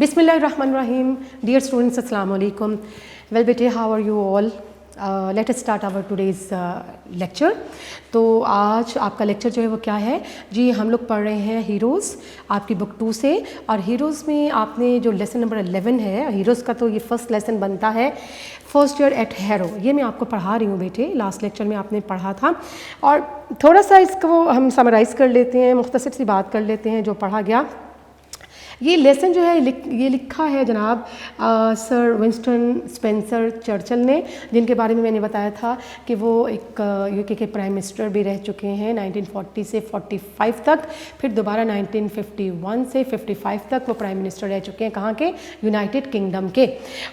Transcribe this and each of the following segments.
Bismillahirrahmanirrahim. Dear students, Assalamu alaikum. Well, bete, how are you all? Let us start our today's lecture. तो आज आपका lecture जो है वो क्या है जी, हम लोग पढ़ रहे हैं हीरोज़ आपकी बुक 2 से। और हीरोज़ में आपने जो लेसन नंबर 11 है, हीरोज़ का तो ये फर्स्ट लेसन बनता है फर्स्ट ईयर एट हैरो। ये मैं आपको पढ़ा रही हूँ बेटे, लास्ट लेक्चर में आपने पढ़ा था। और थोड़ा सा इसको हम समराइज़ कर लेते हैं, मुख्तसर सी बात कर लेते हैं जो पढ़ा गया। ये लेसन जो है ये लिखा है जनाब सर विंस्टन स्पेंसर चर्चिल ने, जिनके बारे में मैंने बताया था कि वो एक यूके के प्राइम मिनिस्टर भी रह चुके हैं 1940 से 45 तक, फिर दोबारा 1951 से 55 तक वो प्राइम मिनिस्टर रह चुके हैं। कहाँ के? यूनाइटेड किंगडम के।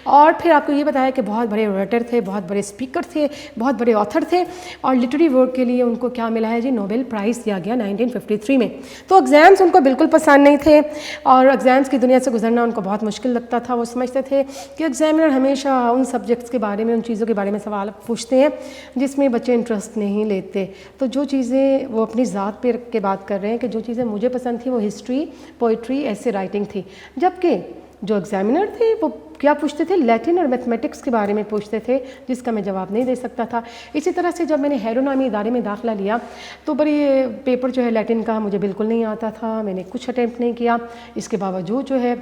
और फिर आपको ये बताया कि बहुत बड़े राइटर थे, बहुत बड़े स्पीकर थे, बहुत बड़े ऑथर थे, और लिटरेरी वर्क के लिए उनको क्या मिला है जी? नोबेल प्राइज़ दिया गया 1953 में। तो एग्ज़ाम्स उनको बिल्कुल पसंद नहीं थे और एग्ज़ाम्स की दुनिया से गुजरना उनको बहुत मुश्किल लगता था। वो समझते थे कि एग्ज़ामिनर हमेशा उन सब्जेक्ट्स के बारे में, उन चीज़ों के बारे में सवाल पूछते हैं जिसमें बच्चे इंटरेस्ट नहीं लेते। तो जो चीज़ें वो अपनी ज़ात पे रख के बात कर रहे हैं कि जो चीज़ें मुझे पसंद थी वो हिस्ट्री, पोइट्री, ऐसे राइटिंग थी, जबकि जो एग्ज़ामिनर थे वो क्या पूछते थे? लैटिन और मैथमेटिक्स के बारे में पूछते थे, जिसका मैं जवाब नहीं दे सकता था। इसी तरह से जब मैंने हैरो नामी इदारे में दाखिला लिया तो बड़ी पेपर जो है लैटिन का मुझे बिल्कुल नहीं आता था, मैंने कुछ अटैम्प्ट नहीं किया। इसके बावजूद जो है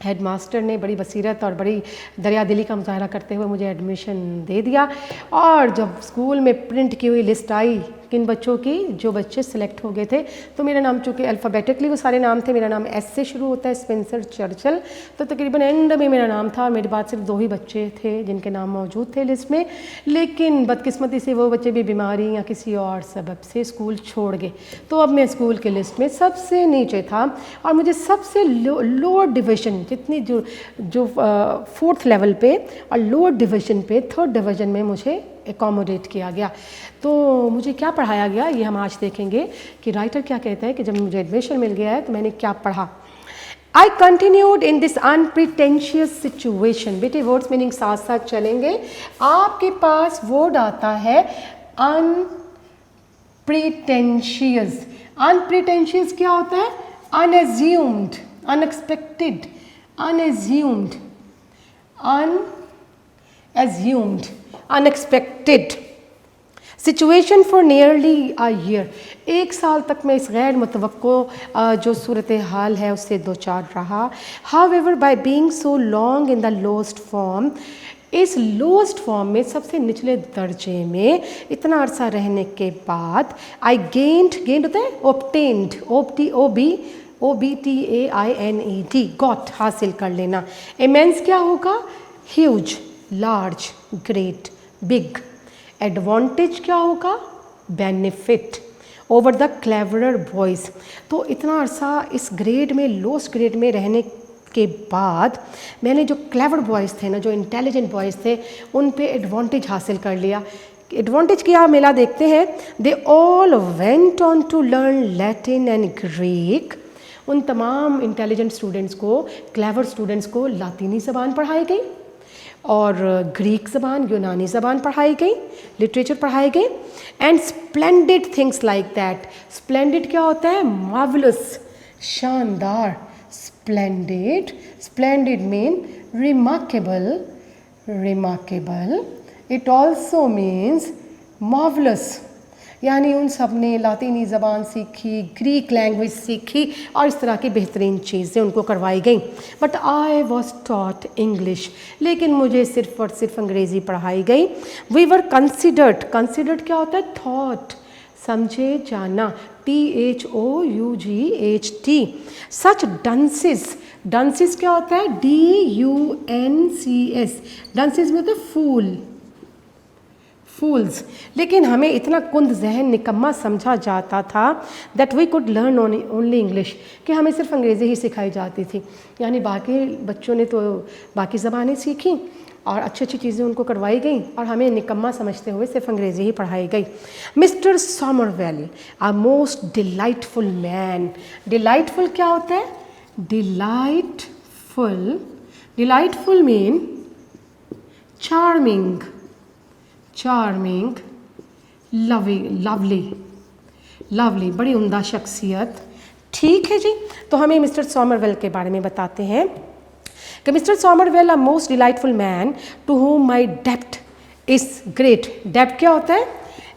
हेड मास्टर ने बड़ी बसीरत और बड़ी दरियादिली का मुजाहरा करते हुए मुझे एडमिशन दे दिया। और जब स्कूल में प्रिंट की हुई लिस्ट आई किन बच्चों की, जो बच्चे सिलेक्ट हो गए थे, तो मेरा नाम चूँकि अल्फ़ाबेटिकली वो सारे नाम थे, मेरा नाम एस से शुरू होता है, स्पेंसर चर्चिल, तो तकरीबन एंड में मेरा नाम था। मेरे बाद सिर्फ 2 ही बच्चे थे जिनके नाम मौजूद थे लिस्ट में, लेकिन बदकिस्मती से वो बच्चे भी बीमारी या किसी और सबब से स्कूल छोड़ गए। तो अब मैं स्कूल के लिस्ट में सबसे नीचे था और मुझे सबसे लोअर डिवीज़न, जितनी जो 4th लेवल पे और लोअर डिवीज़न पे 3rd डिवीज़न में मुझे एकोमोडेट किया गया। तो मुझे क्या पढ़ाया गया ये हम आज देखेंगे कि राइटर क्या कहता है कि जब मुझे एडमिशन मिल गया है तो मैंने क्या पढ़ा। I continued in this unpretentious situation। बेटे वर्ड्स मीनिंग साथ साथ चलेंगे। आपके पास वर्ड आता है unpretentious। unpretentious क्या होता है? unassumed, unexpected, unassumed, unassumed, unexpected situation for nearly a year. 1 साल तक मैं इस गैर मुतवक्को जो सूरत हाल है उससे दो चार रहा। However by being so long in the lowest form, इस लोएस्ट फॉर्म में सबसे निचले दर्जे में इतना अरसा रहने के बाद आई गेंड होता है ऑब्टेन्ड, OBTAINED, गॉट हासिल कर लेना। इमेंस क्या होगा? Huge, large, great, big. Advantage क्या होगा? Benefit over the cleverer boys. तो इतना अरसा इस ग्रेड में, लोएस्ट ग्रेड में रहने के बाद मैंने जो क्लेवर बॉयज़ थे ना, जो इंटेलिजेंट बॉयज़ थे, उन पे एडवांटेज हासिल कर लिया। एडवांटेज क्या मिला देखते हैं। They all went on to learn Latin and Greek. उन तमाम इंटेलिजेंट स्टूडेंट्स को, क्लेवर स्टूडेंट्स को लातीनी ज़बान पढ़ाई गई और ग्रीक ज़बान, यूनानी ज़बान पढ़ाई गई, लिटरेचर पढ़ाई गई। And splendid things like that. Splendid क्या होता है? मार्वलस, शानदार। Splendid mean remarkable. It also means marvellous. यानी उन सब ने लातीनी ज़बान सीखी, ग्रीक लैंग्वेज सीखी और इस तरह की बेहतरीन चीज़ें उनको करवाई गई। But I was taught English, लेकिन मुझे सिर्फ और सिर्फ अंग्रेज़ी पढ़ाई गई। वी वर कंसिडर्ड क्या होता है? थॉट, समझे जाना, THOUGHT। सच डंसेस क्या होता है? DUNCS। डंसेस में होता है फूल्स। लेकिन हमें इतना कुंद जहन निकम्मा समझा जाता था that we could learn only English, कि हमें सिर्फ अंग्रेज़ी ही सिखाई जाती थी। यानी बाकी बच्चों ने तो बाकी ज़बानें सीखी और अच्छी अच्छी चीज़ें उनको करवाई गई और हमें निकम्मा समझते हुए सिर्फ अंग्रेज़ी ही पढ़ाई गई। Mister Somervell, a most delightful man. Delightful क्या होता है? डिलाइटफुल मीन चार्मिंग, लवली, बड़ी उम्दा शख्सियत। ठीक है जी। तो हमें मिस्टर सॉमरवेल के बारे में बताते हैं कि mister Somervell a most delightful man to home my dept is great. डेप्ट क्या होता है,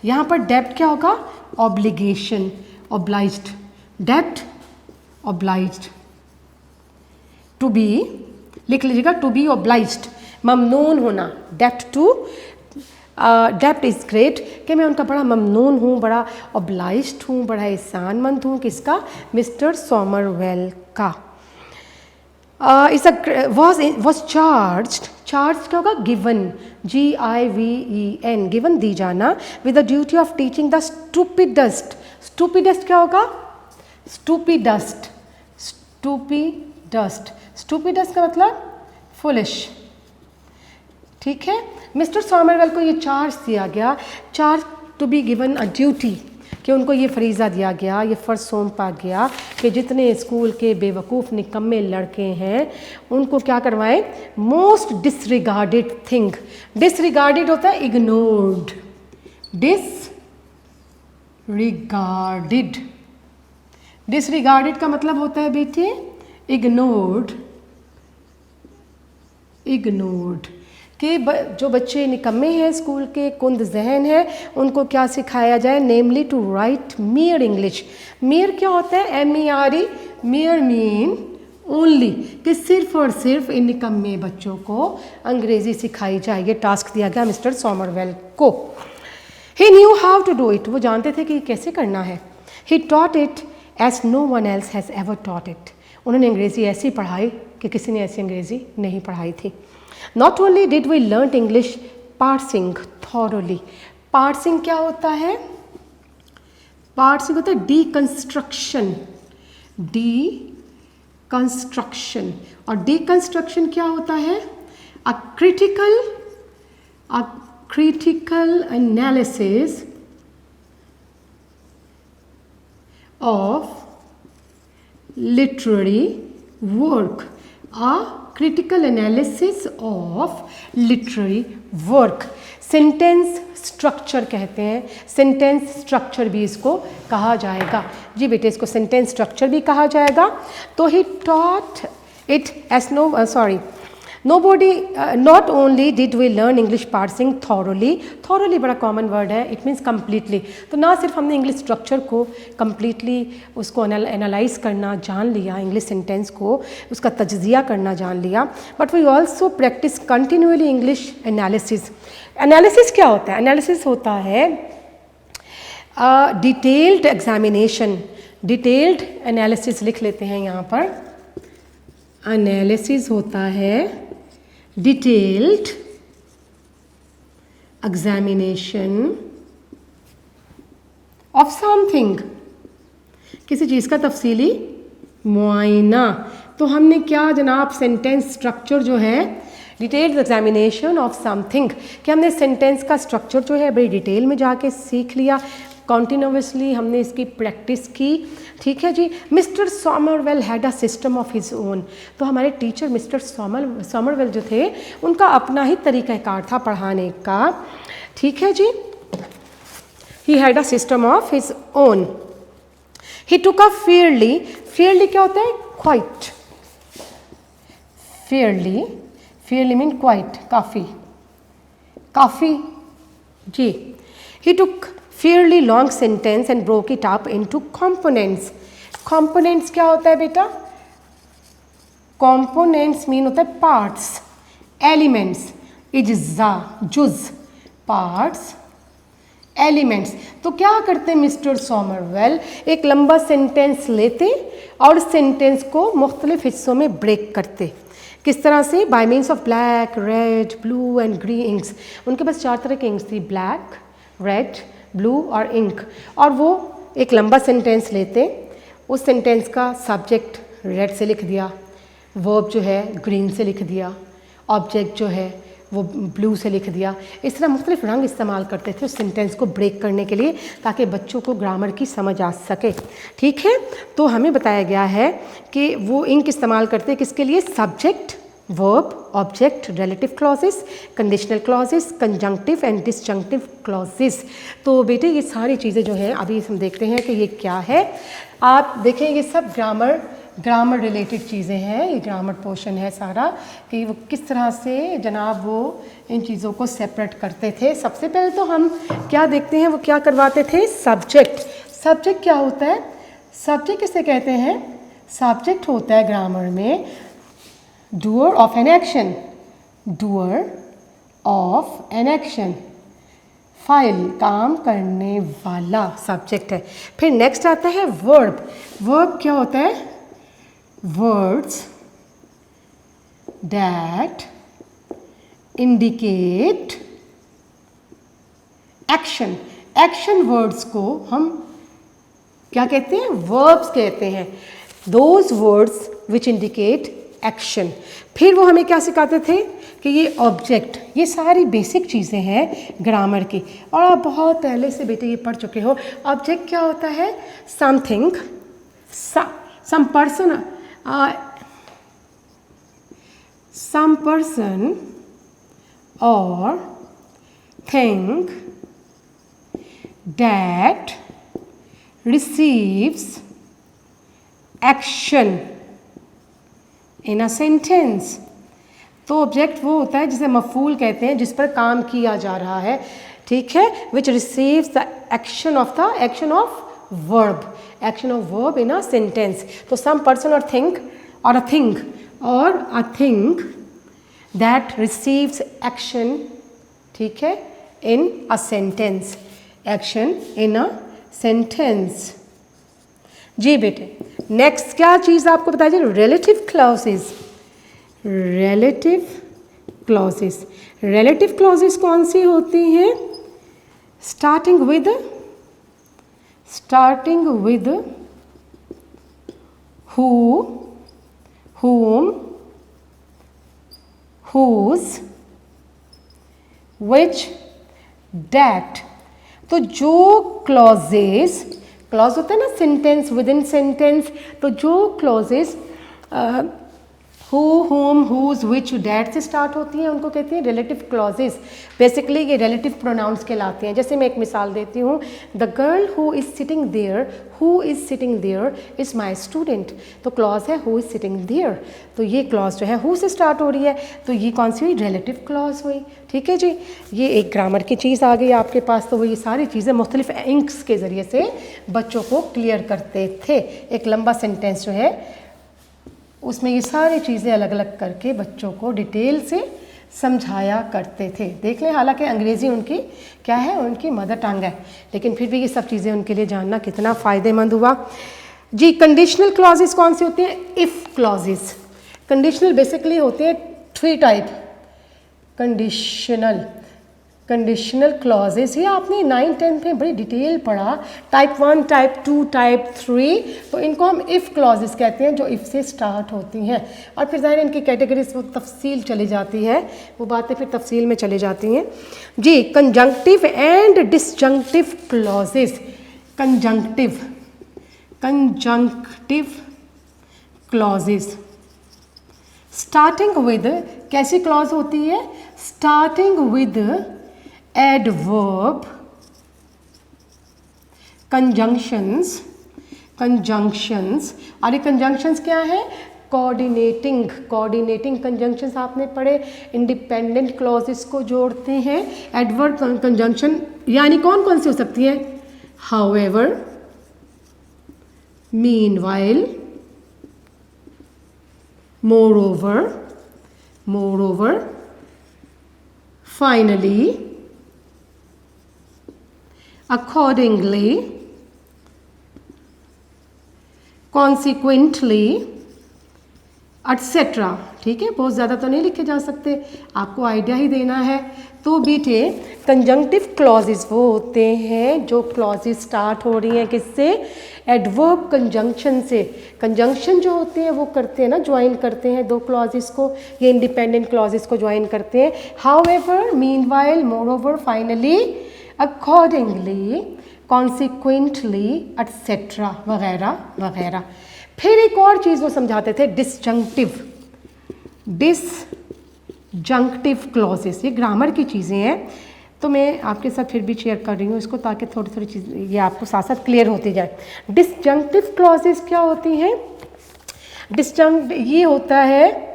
यहाँ पर डेप्ट क्या होगा, obligation, obliged, dept obliged, to be, लिख लीजिएगा, टू बी ऑब्लाइज्ड, ममनून होना, डेप्ट टू, डेप्ट इज़ ग्रेट, कि मैं उनका बड़ा ममनून हूँ, बड़ा ऑब्लाइज्ड हूँ, बड़ा एहसानमंद हूँ, किसका, मिस्टर सॉमरवेल का। वॉज चार्ज्ड, चार्ज क्या होगा, गिवन, GIVEN, गिवन दी जाना, with the duty of teaching the stupidest, stupidest क्या होगा, स्टूपिडस्ट, स्टूपिडस्ट, स्टूपिडस्ट का मतलब फुलिश, ठीक है। मिस्टर सॉमरवेल को ये चार्ज दिया गया, charge to be given a duty, कि उनको ये फरीज़ा दिया गया, ये फ़र्ज सौंपा गया कि जितने स्कूल के बेवकूफ़ निकम्मे लड़के हैं उनको क्या करवाएं, मोस्ट डिसरिगार्डेड थिंग, डिसरिगार्डेड होता है इग्नोर्ड, डिसरिगार्डेड, डिसरिगार्डेड का मतलब होता है बेटे इग्नोर्ड, इग्नोर्ड, कि जो बच्चे निकम्मे हैं स्कूल के, कुंद जहन है, उनको क्या सिखाया जाए, namely to write mere English. Mere क्या होता है, MERE, मेयर मीन ओनली, कि सिर्फ और सिर्फ इन निकम्मे बच्चों को अंग्रेज़ी सिखाई जाए, ये टास्क दिया गया मिस्टर सॉमरवेल को। He knew how to do it, वो जानते थे कि कैसे करना है। He taught it as no one else has ever taught it, उन्होंने अंग्रेज़ी ऐसी पढ़ाई कि किसी ने ऐसी अंग्रेज़ी नहीं पढ़ाई थी। Not only did we learn English parsing thoroughly, parsing क्या होता है, parsing होता है deconstruction, deconstruction, और deconstruction क्या होता है, a critical analysis of literary work, a critical analysis of literary work, sentence structure कहते हैं, सेंटेंस स्ट्रक्चर भी इसको कहा जाएगा। जी बेटे, इसको सेंटेंस स्ट्रक्चर भी कहा जाएगा। तो he taught it as not only did we learn English parsing thoroughly, thoroughly बड़ा कॉमन वर्ड है, इट मीन्स कम्प्लीटली, तो ना सिर्फ हमने इंग्लिश स्ट्रक्चर को कम्प्लीटली उसको एनालाइज करना जान लिया, इंग्लिश सेंटेंस को उसका तज्जिया करना जान लिया, but we also practise continuously English analysis. Analysis क्या होता है, एनालिसिस होता है डिटेल्ड एग्जामिनेशन, डिटेल्ड एनालिसिस लिख लेते हैं यहाँ पर, एनालिसिस होता है डिटेल्ड एग्जामिनेशन ऑफ समथिंग, किसी चीज़ का तफसीली मुआयना। तो हमने क्या जनाब, सेंटेंस स्ट्रक्चर जो है, डिटेल्ड एग्जामिनेशन ऑफ समथिंग, कि हमने सेंटेंस का स्ट्रक्चर जो है बड़ी डिटेल में जाके सीख लिया, कॉन्टिन्यूसली हमने इसकी प्रैक्टिस की, ठीक है जी। Mister Somervell had a system of his own, तो हमारे टीचर मिस्टर सॉमरवेल जो थे उनका अपना ही तरीक़ाकार था पढ़ाने का, ठीक है जी। He had a system of his own. He took a fairly, fairly क्या होता है, quite, fairly, fairly mean quite, काफ़ी, काफ़ी जी। ही टुक fairly long sentence and broke it up into components. Components क्या होता है बेटा, components mean होता है parts, elements, इज्जा, जुज, parts, elements। तो क्या करते मिस्टर सॉमरवेल, एक लंबा सेंटेंस लेते और सेंटेंस को मुख्तलिफ हिस्सों में ब्रेक करते। किस तरह से, bye means of black, red, blue and green inks. उनके पास 4 तरह की इंक्स थी, ब्लैक, रेड, ब्लू और इंक, और वो एक लंबा सेंटेंस लेते, उस सेंटेंस का सब्जेक्ट रेड से लिख दिया, वर्ब जो है ग्रीन से लिख दिया, ऑब्जेक्ट जो है वो ब्लू से लिख दिया। इस तरह मुख्तलिफ रंग इस्तेमाल करते थे उस सेंटेंस को ब्रेक करने के लिए, ताकि बच्चों को ग्रामर की समझ आ सके, ठीक है। तो हमें बताया गया है कि वो इंक इस्तेमाल करते किसके लिए, subject, verb, object, relative clauses, conditional clauses, conjunctive and disjunctive clauses. तो बेटे ये सारी चीज़ें जो हैं अभी हम देखते हैं कि ये क्या है। आप देखें ये सब ग्रामर ग्रामर रिलेटेड चीज़ें हैं, ये ग्रामर पोर्शन है सारा कि वो किस तरह से जनाब वो इन चीज़ों को सेपरेट करते थे। सबसे पहले तो हम क्या देखते हैं, वो क्या करवाते थे, सब्जेक्ट। सब्जेक्ट क्या होता है, सब्जेक्ट किसे कहते हैं, सब्जेक्ट होता है ग्रामर में doer of an action, doer of an action, file काम करने वाला सब्जेक्ट है। फिर नेक्स्ट आता है वर्ब। वर्ब क्या होता है, words that indicate action. Action words को हम क्या कहते हैं, वर्ब्स कहते हैं, those words which indicate action. फिर वो हमें क्या सिखाते थे कि ये ऑब्जेक्ट, ये सारी बेसिक चीज़ें हैं ग्रामर की और आप बहुत पहले से बेटे ये पढ़ चुके हो। ऑब्जेक्ट क्या होता है, something, some person, some person or thing that receives action in a sentence। तो ऑब्जेक्ट वो होता है जिसे मफूल कहते हैं, जिस पर काम किया जा रहा है, ठीक है, which receives the action of verb, action of verb in a sentence। तो some person or thing or a thing that receives action, ठीक है, in a sentence, action in a sentence। जी बेटे, नेक्स्ट क्या चीज़ आपको बताई जाए, relative clauses. Relative clauses, relative clauses कौन सी होती हैं, starting with who, whom, whose, which, that। तो जो क्लॉजेस, क्लॉज होता है ना सेंटेंस, विद इन सेंटेंस, तो जो clauses who, whom, whose, which, that से स्टार्ट होती हैं उनको कहते हैं रिलेटिव क्लॉजेस। बेसिकली ये रिलेटिव प्रोनाउंस कहलाते हैं। जैसे मैं एक मिसाल देती हूँ, the girl who is sitting there is my student. तो क्लॉज है हु इज़ सिटिंग देयर, तो ये क्लॉज जो है हु से स्टार्ट हो रही है, तो ये कौन सी हुई, रिलेटिव क्लॉज हुई। ठीक है जी, ये एक ग्रामर की चीज़ आ गई आपके पास। तो वो ये सारी चीज़ें मुख्तलिफ इंक्स के ज़रिए से बच्चों को क्लियर करते थे। एक लंबा सेंटेंस जो है उसमें ये सारी चीज़ें अलग अलग करके बच्चों को डिटेल से समझाया करते थे। देख लें, हालांकि अंग्रेज़ी उनकी क्या है, उनकी मदर टंग है, लेकिन फिर भी ये सब चीज़ें उनके लिए जानना कितना फ़ायदेमंद हुआ जी। कंडीशनल क्लॉजेस कौन सी होती हैं, इफ़ क्लॉजेस। कंडीशनल बेसिकली होते हैं 3 टाइप। कंडीशनल क्लॉजेस ये आपने 9-10 में बड़ी डिटेल पढ़ा, टाइप 1, टाइप 2, टाइप 3। तो इनको हम इफ़ क्लॉजेस कहते हैं, जो इफ़ से स्टार्ट होती हैं। और फिर ज़ाहिर इनकी कैटेगरीज वो तफसील चली जाती है, वो बातें फिर तफसील में चली जाती हैं जी। Conjunctive and disjunctive clauses. Conjunctive clauses starting with, कैसी क्लॉज होती है, स्टार्टिंग विद एडवर्ब, कंजंक्शंस। और ये कंजंक्शंस क्या है, कोऑर्डिनेटिंग कंजंक्शंस आपने पढ़े, इंडिपेंडेंट क्लॉजेस को जोड़ते हैं। एडवर्ब कंजंक्शन यानी कौन कौन सी हो सकती है, however, meanwhile, moreover, finally, accordingly, consequently, etc। ठीक है, बहुत ज़्यादा तो नहीं लिखे जा सकते, आपको आइडिया ही देना है। तो बेटे कंजंक्टिव क्लॉजेस वो होते हैं जो क्लॉजेस स्टार्ट हो रही हैं किससे, एडवर्ब कंजंक्शन से। कंजंक्शन जो होते हैं वो करते हैं ना, ज्वाइन करते हैं दो क्लॉजेस को, ये इंडिपेंडेंट क्लॉजेस को ज्वाइन करते हैं। However, meanwhile, moreover, finally, accordingly, consequently, etcetera वगैरह वगैरह। फिर एक और चीज़ वो समझाते थे, डिसजंक्टिव क्लॉजेस। ये ग्रामर की चीज़ें हैं, तो मैं आपके साथ फिर भी शेयर कर रही हूँ इसको, ताकि थोड़ी थोड़ी चीज़ ये आपको साथ साथ क्लियर होती जाए। डिसजंक्टिव क्लॉजेस क्या होती हैं, डिस्जंक्ट ये होता है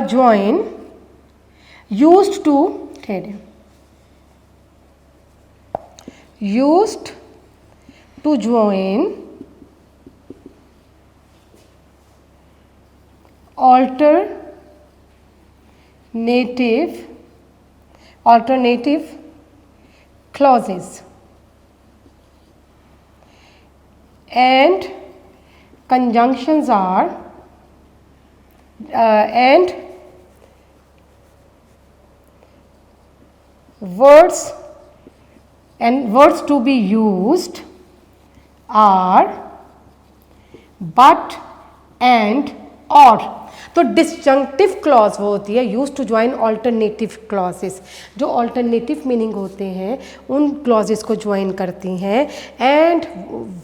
join used to used to join alternative clauses and conjunctions are and words to be used are but and or। तो डिसजंक्टिव क्लॉज वो होती है use to join alternative clauses, जो ऑल्टरनेटिव मीनिंग होते हैं उन क्लॉजेस को ज्वाइन करती हैं। And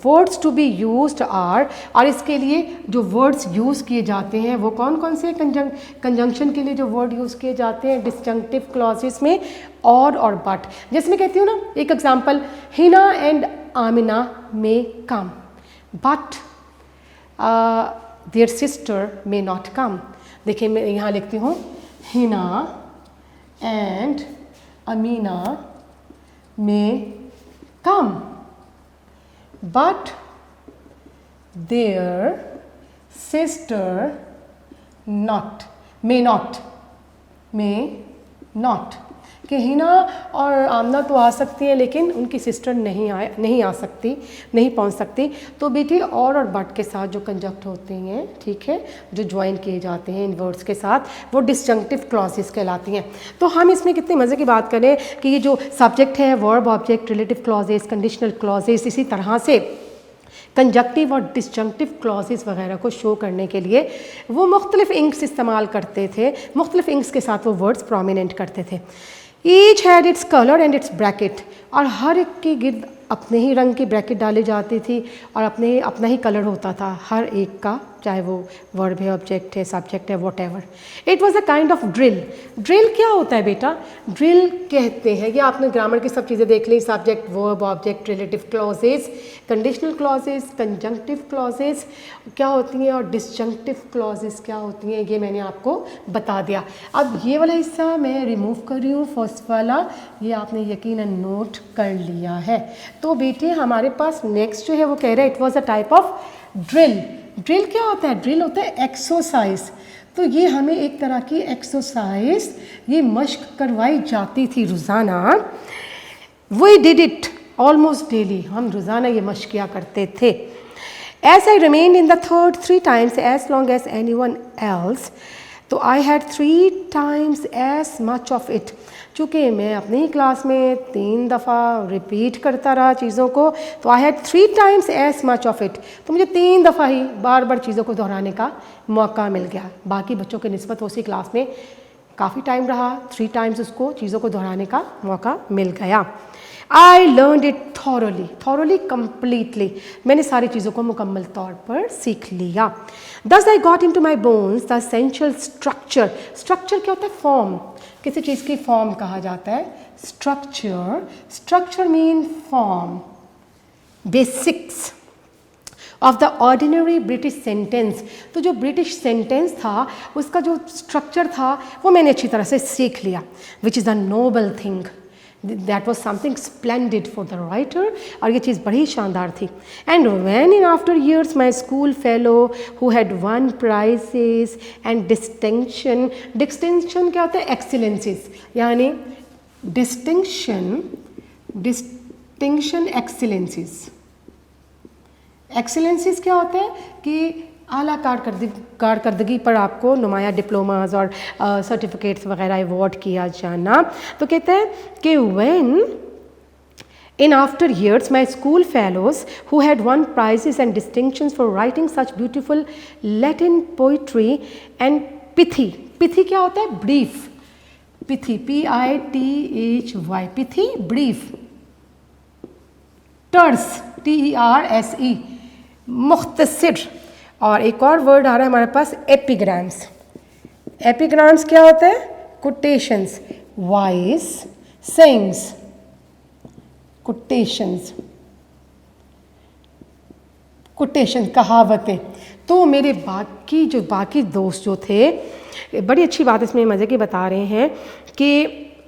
words to be used are, और इसके लिए जो वर्ड्स यूज़ किए जाते हैं वो कौन कौन से कंजंक्शन के लिए जो वर्ड यूज़ किए जाते हैं डिसजंक्टिव क्लॉजेस में, और बट। जैसे मैं कहती हूँ ना, एक example, Hina and Amina may come but their sister may not come. देखिए मैं यहाँ लिखती हूँ Hina and Amina may come but their sister may not कि हिना और आमना तो आ सकती हैं लेकिन उनकी सिस्टर नहीं आ सकती, नहीं पहुंच सकती। तो बेटी और बट के साथ जो कंजक्ट होते हैं, ठीक है, जो ज्वाइन किए जाते हैं इन वर्ड्स के साथ, वो डिसजंक्टिव क्लॉजेस कहलाती हैं। तो हम इसमें कितनी मज़े की बात करें कि ये जो सब्जेक्ट है, verb, object, relative clauses, conditional clauses, इसी तरह से कंजक्टिव और डिसजंक्टिव क्लॉजेस वगैरह को शो करने के लिए वो मुख्तलिफ इंक्स इस्तेमाल करते थे, मुख्तलिफ इंक्स के साथ वो वर्ड्स प्रोमिनेंट करते थे। Each had its colour and it's bracket, और हर एक के गिर्द अपने ही रंग की ब्रैकेट डाली जाती थी और अपना ही कलर होता था हर एक का, चाहे वो वर्ब है, ऑब्जेक्ट है, सब्जेक्ट है, what ever. It was a kind of drill. Drill क्या होता है बेटा? ड्रिल कहते हैं, ये आपने ग्रामर की सब चीज़ें देख ली, subject, verb, object, relative clauses, conditional clauses, conjunctive clauses क्या होती हैं और डिसजंक्टिव क्लॉजेस क्या होती हैं, ये मैंने आपको बता दिया। अब ये वाला हिस्सा मैं रिमूव कर रही हूँ, फर्स्ट वाला, ये आपने यकीनन नोट कर लिया है। तो बेटे हमारे पास नेक्स्ट जो है वो कह रहा है it was a type of drill. Drill क्या होता है? ड्रिल होता है एक्सरसाइज। तो ये हमें एक तरह की एक्सरसाइज, ये मश्क करवाई जाती थी रोज़ाना। We did it almost daily, हम रोज़ाना ये मश्क किया करते थे। As I remain in the third 3 times as long as any one else, तो I had 3 times as much of it. चूँकि मैं अपनी ही क्लास में 3 दफ़ा रिपीट करता रहा चीज़ों को, तो I had 3 times as much of it, तो मुझे 3 दफ़ा ही बार बार चीज़ों को दोहराने का मौका मिल गया। बाकी बच्चों के निस्बत उसी क्लास में काफ़ी टाइम रहा, 3 times उसको चीज़ों को दोहराने का मौका मिल गया। I learned it thoroughly completely, मैंने सारी चीज़ों को मुकम्मल तौर पर सीख लिया। Thus I got into my bones the essential structure. Structure क्या होता है? फॉर्म, किसी चीज़ की फॉर्म कहा जाता है structure mean form, basics of the ordinary British sentence. तो जो ब्रिटिश सेंटेंस था उसका जो स्ट्रक्चर था वो मैंने अच्छी तरह से सीख लिया, which is a noble thing, that was something splendid for the writer, और ये चीज़ बड़ी शानदार थी। And when in after years my school fellow who had won prizes and distinction. Distinction क्या होता है? एक्सीलेंसीज, यानी डिस्टिंक्शन एक्सीलेंसीज। एक्सीलेंसीज क्या होता है कि आला कारकर्दगी पर आपको नुमाया डिप्लोमास और सर्टिफिकेट्स वगैरह अवॉर्ड किया जाना। तो कहते हैं कि when in after years my school fellows who had won prizes and distinctions for writing such beautiful Latin poetry and pithy क्या होता है? Brief, pithy, PITHY, pithy brief, terse, TERSE, मुख्तसर, और एक और वर्ड आ रहा है हमारे पास एपिग्राम्स। एपिग्राम्स क्या होता है? कोटेशंस, वाइज कोटेशंस कोटेशन, कहावतें। तो मेरे बाकी दोस्त जो थे, बड़ी अच्छी बात इसमें मज़े की बता रहे हैं कि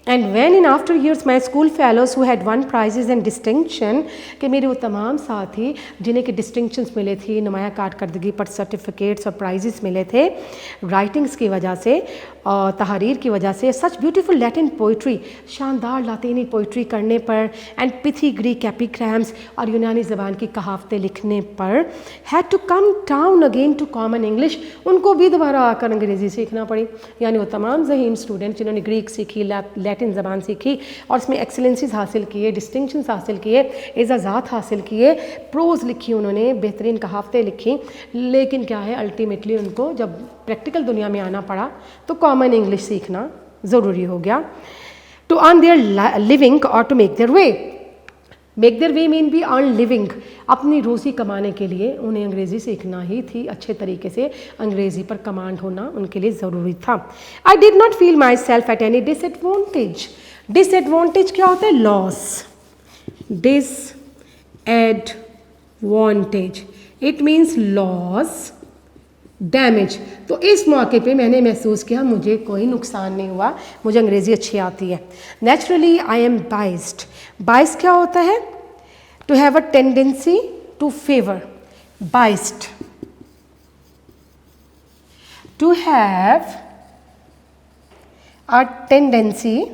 and when in after years my school fellows who had won prizes and distinction, कि मेरे वो तमाम साथी जिन्हें कि डिस्टिंक्शंस मिले थी, नुमाया कारकर्दगी पर सर्टिफिकेट्स और प्राइजेस मिले थे राइटिंग्स की वजह से और तहरीर की वजह से, सच ब्यूटीफुल लैटिन पोइट्री, शानदार लातीनी पोइट्री करने पर, एंड पिथी ग्रीक एपिग्राम्स और यूनानी ज़बान की कहावतें लिखने पर, had to come down again to common English, उनको भी दोबारा आकर अंग्रेज़ी सीखना पड़ी। यानी वो तमाम ज़हीन स्टूडेंट जिन्होंने ग्रीक सीखी, लैटिन ज़बान सीखी और इसमें एक्सेलेंसीज हासिल किए, डिस्टिंक्शंस हासिल किए, एजाज़ात हासिल किए, प्रोज़ लिखी उन्होंने, बेहतरीन कहावतें लिखी, लेकिन क्या है अल्टीमेटली उनको जब प्रैक्टिकल दुनिया में आना पड़ा तो कॉमन इंग्लिश सीखना ज़रूरी हो गया। टू अर्न देयर लिविंग और to make their way mean be earn living, अपनी रोज़ी कमाने के लिए उन्हें अंग्रेज़ी सीखना ही थी, अच्छे तरीके से अंग्रेज़ी पर कमांड होना उनके लिए ज़रूरी था। I did not feel my self at any disadvantage. Disadvantage क्या होता है? Loss, disadvantage, it means loss, damage. तो इस मौके पे मैंने महसूस किया मुझे कोई नुकसान नहीं हुआ, मुझे अंग्रेज़ी अच्छी आती है। Naturally I am biased. Biased क्या होता है? To have a tendency to favour, biased, to have a tendency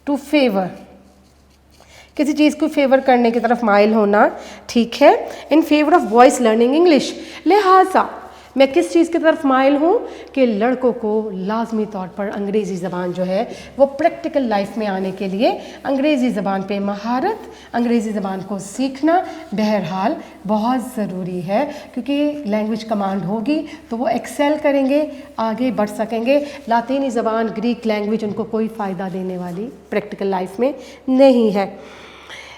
to favour, किसी चीज़ को फेवर करने की तरफ माइल होना, ठीक है। In favour of boys learning English, लिहाजा मैं किस चीज़ की तरफ माइल हूँ कि लड़कों को लाजमी तौर पर अंग्रेज़ी ज़बान जो है वो प्रैक्टिकल लाइफ में आने के लिए अंग्रेज़ी ज़बान पे महारत, अंग्रेज़ी ज़बान को सीखना बहरहाल बहुत ज़रूरी है, क्योंकि लैंग्वेज कमांड होगी तो वो एक्सेल करेंगे, आगे बढ़ सकेंगे। लातीनी ज़बान, ग्रीक लैंग्वेज उनको कोई फ़ायदा देने वाली प्रैक्टिकल लाइफ में नहीं है।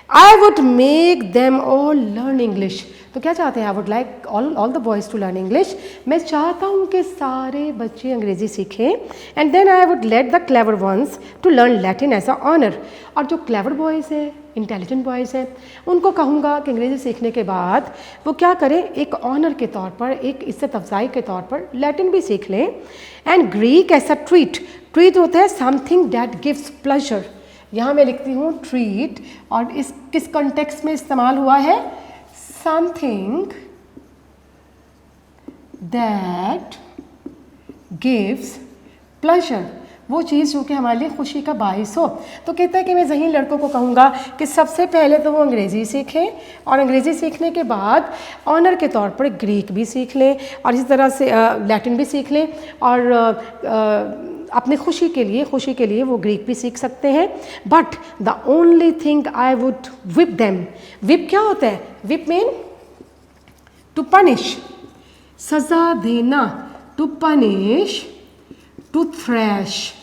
I would make them all learn English, तो क्या चाहते हैं? I would like all the boys to learn English, मैं चाहता हूँ कि सारे बच्चे अंग्रेज़ी सीखें। And then I would let the clever ones to learn Latin as a honour, और जो क्लेवर बॉयज़ हैं, इंटेलिजेंट बॉयज़ हैं, उनको कहूँगा कि अंग्रेज़ी सीखने के बाद वो क्या करें, एक ऑनर के तौर पर, एक इज़्ज़त अफजाई के तौर पर लैटिन भी सीख लें। And Greek as a treat, treat होता है समथिंग दैट गिव्स प्लेजर, यहाँ मैं लिखती हूँ ट्रीट, और इस किस कॉन्टेक्स्ट में इस्तेमाल हुआ है? समथिंग दैट गिव्स प्लेजर, वो चीज़ जो कि हमारे लिए खुशी का बाइस हो। तो कहता है कि मैं ज़हीन लड़कों को कहूँगा कि सबसे पहले तो वो अंग्रेज़ी सीखें, और अंग्रेज़ी सीखने के बाद ऑनर के तौर पर ग्रीक भी सीख लें, और इसी तरह से लैटिन भी सीख लें, और अपनी खुशी के लिए वो ग्रीक भी सीख सकते हैं। But the only thing I would whip them, whip क्या होता है? विप मीन टू पनिश, सज़ा देना, to punish, to thrash,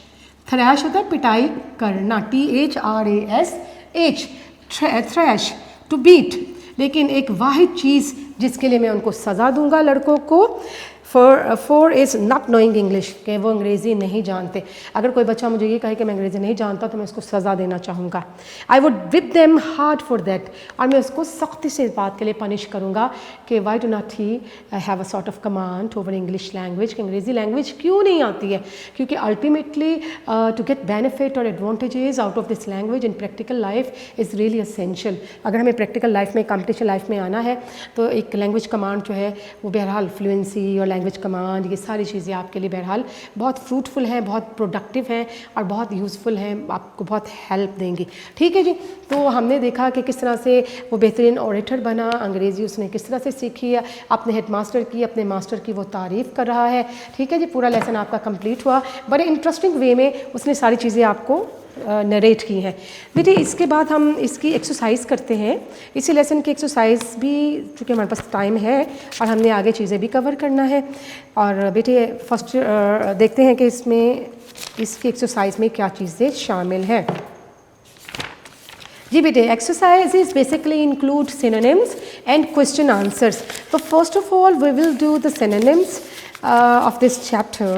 thrash होता है पिटाई करना, THRASH, थ्रैश, टू बीट। लेकिन एक वाहिद चीज़ जिसके लिए मैं उनको सज़ा दूंगा लड़कों को, for is not knowing English, कि वो अंग्रेज़ी नहीं जानते। अगर कोई बच्चा मुझे ये कहे कि मैं अंग्रेज़ी नहीं जानता तो मैं उसको सज़ा देना चाहूँगा। आई would whip them hard for that, और मैं उसको सख्ती से इस बात के लिए पनिश करूँगा कि why do not he have a sort of command over English language, कि अंग्रेज़ी लैंग्वेज क्यों नहीं आती है, क्योंकि अल्टीमेटली टू गेट बेनिफिट और advantages out of this language in practical life is really essential. अगर हमें प्रैक्टिकल लाइफ में, कॉम्पिटिशन लाइफ में आना है तो एक लैंग्वेज कमांड जो है वो बहरहाल फ्लुएंसी और लैंग्वेज कमांड, ये सारी चीज़ें आपके लिए बहरहाल बहुत फ्रूटफुल हैं, बहुत प्रोडक्टिव हैं और बहुत यूज़फुल हैं, आपको बहुत हेल्प देंगी। ठीक है जी। तो हमने देखा कि किस तरह से वो बेहतरीन ऑरेटर बना, अंग्रेज़ी उसने किस तरह से सीखी है, अपने हेडमास्टर की, अपने मास्टर की वो तारीफ़ कर रहा है। ठीक है जी। पूरा लेसन आपका कंप्लीट हुआ, बड़े इंटरेस्टिंग वे में उसने सारी चीज़ें आपको नरेट की हैं। बेटे इसके बाद हम इसकी एक्सरसाइज करते हैं। इसी लेसन की एक्सरसाइज भी, चूँकि हमारे पास टाइम है और हमने आगे चीज़ें भी कवर करना है, और बेटे फर्स्ट देखते हैं कि इसमें इसकी एक्सरसाइज में क्या चीज़ें शामिल हैं। जी बेटे, exercises basically include synonyms and question answers. So first of all we will do the synonyms of this chapter,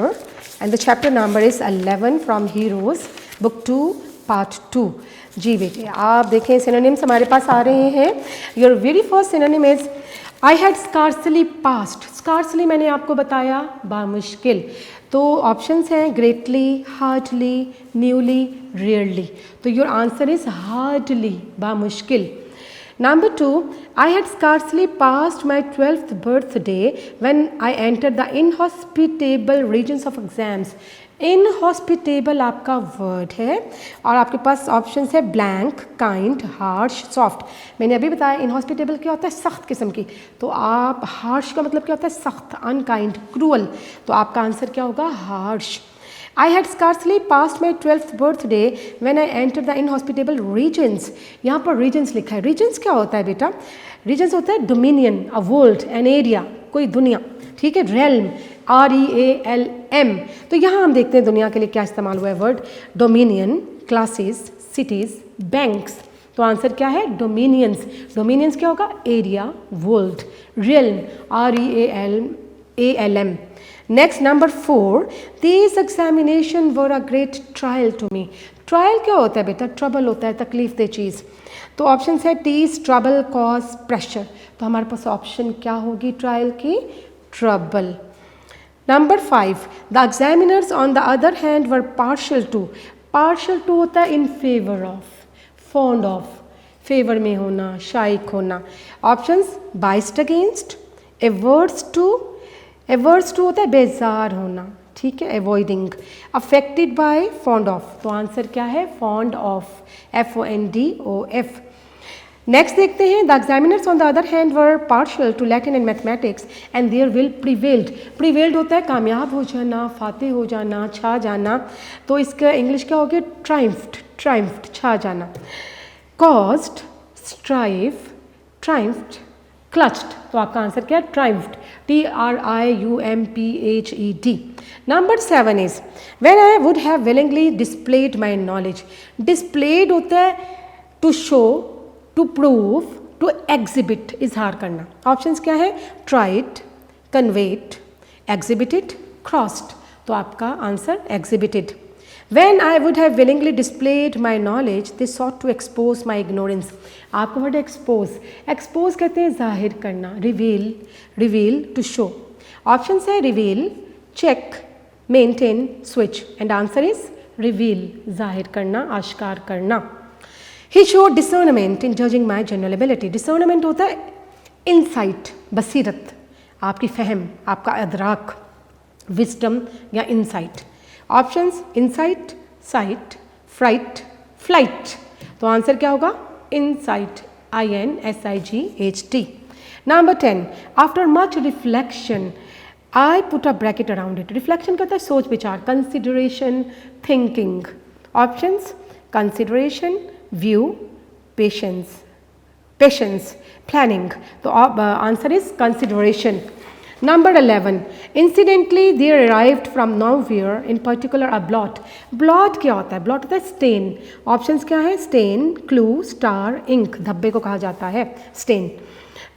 and the chapter number is 11 from Heroes, book 2, part 2। जी बेटे आप देखें सिनोनिम्स हमारे पास आ रहे हैं। Your very first synonym is I had scarcely passed. Scarcely मैंने आपको बताया बामुश्किल। तो ऑप्शंस हैं ग्रेटली, हार्डली, न्यूली, रेयरली। तो योर आंसर इज हार्डली, बामुश्किल। Number 2, I had scarcely passed my 12th birthday when I entered the inhospitable regions of exams. Inhospitable आपका word है और आपके पास ऑप्शंस है ब्लैंक, काइंड, हार्श, सॉफ्ट। मैंने अभी बताया इनहॉस्पिटेबल क्या होता है, सख्त किस्म की। तो आप हार्श का मतलब क्या होता है, सख्त, अनकाइंड, क्रूअल। तो आपका आंसर क्या होगा, harsh. I had scarcely passed my 12th birthday when I entered the inhospitable regions. यहाँ पर regions लिखा है। regions क्या होता है बेटा, regions होता है dominion, a world, an area, कोई दुनिया, ठीक है, realm, REALM। तो यहाँ हम देखते हैं दुनिया के लिए क्या इस्तेमाल हुआ है word, dominion, classes, cities, banks। तो आंसर क्या है, dominions। dominions क्या होगा, area, world, realm, REALM। Next number 4, this examination were a great trial to me. Trial क्या होता है बेटा, ट्रबल होता है, तकलीफ दे चीज़। तो ऑप्शन है टीज, ट्रबल, कॉज, प्रेशर। तो हमारे पास ऑप्शन क्या होगी ट्रायल की, trouble. Number 5, the examiners on the other hand were partial to. Partial to होता है in favour of, fond of, favour में होना, शाइक होना। Options biased against, averse to, averse to होता है बेजार होना, ठीक है, avoiding, affected by, fond of. तो आंसर क्या है, फॉन्ड ऑफ, FONDOF। नेक्स्ट देखते हैं, the examiners on the other hand were partial to Latin and mathematics and their will prevailed. Prevailed होता है कामयाब हो जाना, फाते हो जाना, छा जाना। तो इसका इंग्लिश क्या होगी, ट्राइम्फ्ड, ट्राइम्फ्ड, छा जाना। Caused, strive, triumphed, clutched. तो आपका आंसर क्या है, triumphed, TRIUMPHED। Number 7 is when I would have willingly displayed my knowledge. Displayed होता है to show, to prove, to exhibit, इजहार करना। ऑप्शंस क्या है, ट्राइड, कन्वेट, एग्जिबिटेड, क्रॉस्ड। तो आपका answer exhibited. When I would have willingly displayed my knowledge, they sought to expose my ignorance. आपको word expose, expose कहते हैं जाहिर करना, reveal, reveal to show. Option है reveal, check, maintain, switch. And answer is reveal, जाहिर करना, आश्कार करना। He showed discernment in judging my general ability. Discernment होता है इंसाइट, बसीरत, आपकी फहम, आपका अदराक, विजडम या insight. Options insight, sight, fright, flight. तो आंसर क्या होगा, insight, INSIGHT। Number 10, after much reflection I put a bracket around it. Reflection कहता है सोच विचार, consideration, thinking. Options consideration, view, patience, patience, planning. तो answer is consideration. Number 11, incidentally there arrived from nowhere in particular a blot. Blot क्या होता है, blot होता है stain. Options क्या है, stain, clue, star, ink, धब्बे को कहा जाता है stain.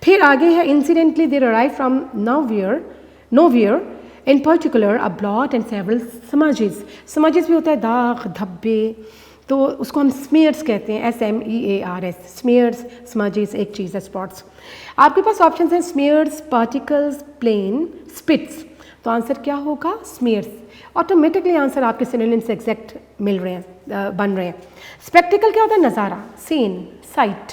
फिर आगे है incidentally there arrived from nowhere in particular a blot and several smudges. Smudges भी होता है दाग, धब्बे। तो उसको हम स्मीयर्स कहते हैं, SMEARS, स्मीयर्स, स्मजेस, एक चीज़ है, स्पॉट्स। आपके पास ऑप्शन हैं स्मीयर्स, पार्टिकल्स, प्लेन, स्पिट्स। तो आंसर क्या होगा, स्मीयर्स। ऑटोमेटिकली आंसर आपके सिनोनिम से एग्जैक्ट मिल रहे हैं, बन रहे हैं। स्पेक्टिकल क्या होता है, नज़ारा, सीन, साइट।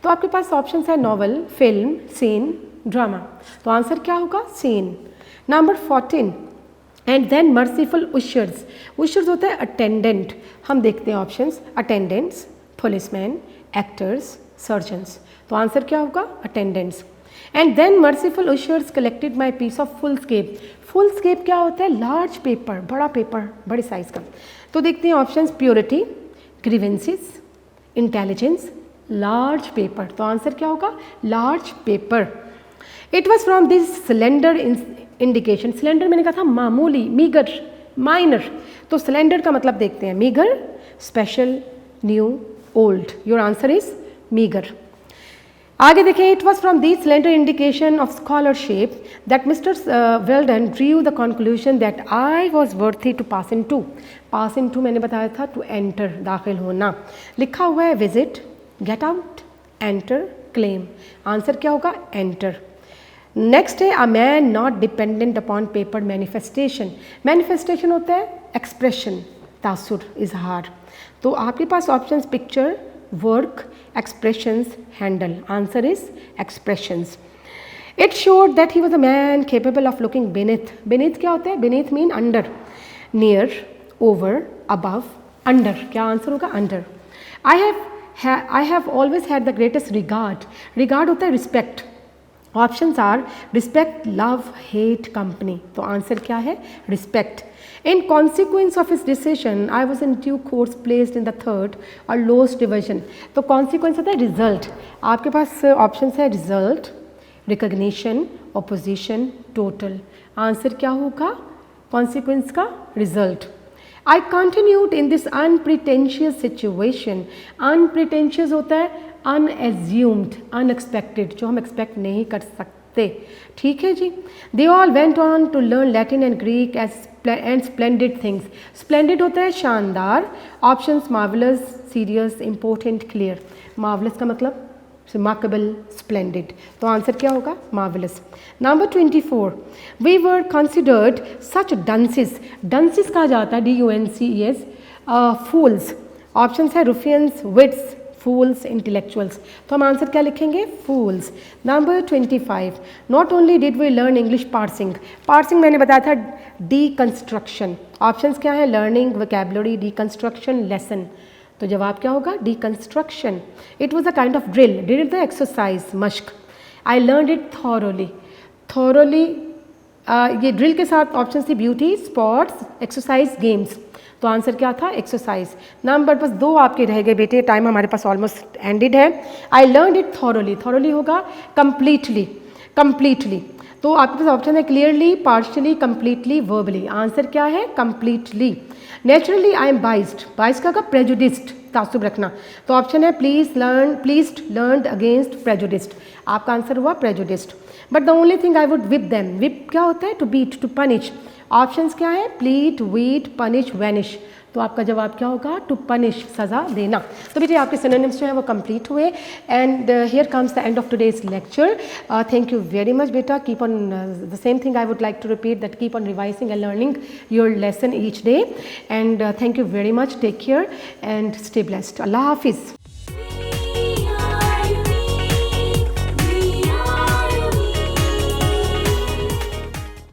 तो आपके पास ऑप्शन है नॉवल, फिल्म, सीन, ड्रामा। तो आंसर क्या होगा, scene. Number 14, and then merciful ushers. Ushers होता है अटेंडेंट। हम देखते हैं options, attendants, policeman, actors, surgeons. तो आंसर क्या होगा, attendants. And then merciful ushers collected my piece of foolscap. Foolscap क्या होता है, लार्ज पेपर, बड़ा पेपर, बड़े साइज का। तो देखते हैं options, purity, grievances, intelligence, large paper. तो आंसर क्या होगा, large paper. It was from this cylinder indication. Cylinder मैंने कहा था मामूली, मीगर, माइनर। तो सिलेंडर का मतलब देखते हैं, meagre, special, new, old. Your answer is meagre. आगे देखें, it was from this slender indication of scholarship that mister Welldon drew the conclusion that I was worthy to pass into. Pass into मैंने बताया था to enter, दाखिल होना। लिखा हुआ है visit, get out, enter, claim. Answer क्या होगा? एंटर। नेक्स्ट है a man not dependent upon paper manifestation. Manifestation होता है एक्सप्रेशन, तासुर, इजहार। तो आपके पास options picture, work, expressions, handle. Answer is expressions. It showed that he was a man capable of looking beneath. Beneath क्या होता है? Beneath mean under, near, over, above, under. क्या आंसर होगा? Under. I have always had the greatest regard. Regard होता है respect. Options are respect, love, hate, company. तो answer क्या है? Respect. In consequence of his decision I was in due course placed in the third और lowest division. तो consequence होता है result. आपके पास ऑप्शंस है result, recognition, opposition, total. Answer क्या होगा? कॉन्सिक्वेंस का result. I continued in this unpretentious situation. Unpretentious होता है unassumed, unexpected, जो हम expect नहीं कर सकते। ठीक है जी। They all went on to learn Latin and Greek and splendid things. Splendid होता है शानदार। Options marvelous, serious, important, clear. Marvelous का मतलब remarkable, splendid. तो आंसर क्या होगा? marvelous. Number 24. We were considered such dunces. Dunces कहा जाता है DUNCES, fools. Options है ruffians, wits, fools, intellectuals. तो हम आंसर क्या लिखेंगे? fools. Number 25. Not only did we learn English parsing. Parsing मैंने बताया था deconstruction. Options क्या है? learning, vocabulary, deconstruction, lesson. तो जवाब क्या होगा? Deconstruction. It was a kind of drill. Drill the exercise, मश्क। I learn it thoroughly. Thoroughly ये ड्रिल के साथ ऑप्शन थी ब्यूटी, स्पोर्ट्स, एक्सरसाइज, गेम्स। तो आंसर क्या था? एक्सरसाइज। नंबर बस 2 आपके रह गए बेटे, टाइम हमारे पास ऑलमोस्ट एंडेड है। I learn it thoroughly. Thoroughly होगा कंप्लीटली, कंप्लीटली। तो आपके पास ऑप्शन है clearly, partially, completely, verbally. Answer क्या है? Completely. Naturally I am biased. Biased का प्रेजुडिस्ड, तासुब रखना। तो ऑप्शन है प्लीज्ड लर्नड अगेंस्ट प्रेजुडिस्ड। आपका आंसर हुआ prejudiced. But the only thing I would whip them. Whip क्या होता है? To beat, to punish. Options क्या है? Pleat, wheat, punish, vanish. तो आपका जवाब क्या होगा? टू पनिश, सज़ा देना। तो बेटे आपके सिनोनिम्स जो है वो कंप्लीट हुए। And here comes the end of today's lecture. Thank you very much बेटा। Keep on the same thing I would like to repeat, that keep on revising and learning your lesson each day. And thank you very much. Take care and stay blessed. अल्लाह हाफिज़।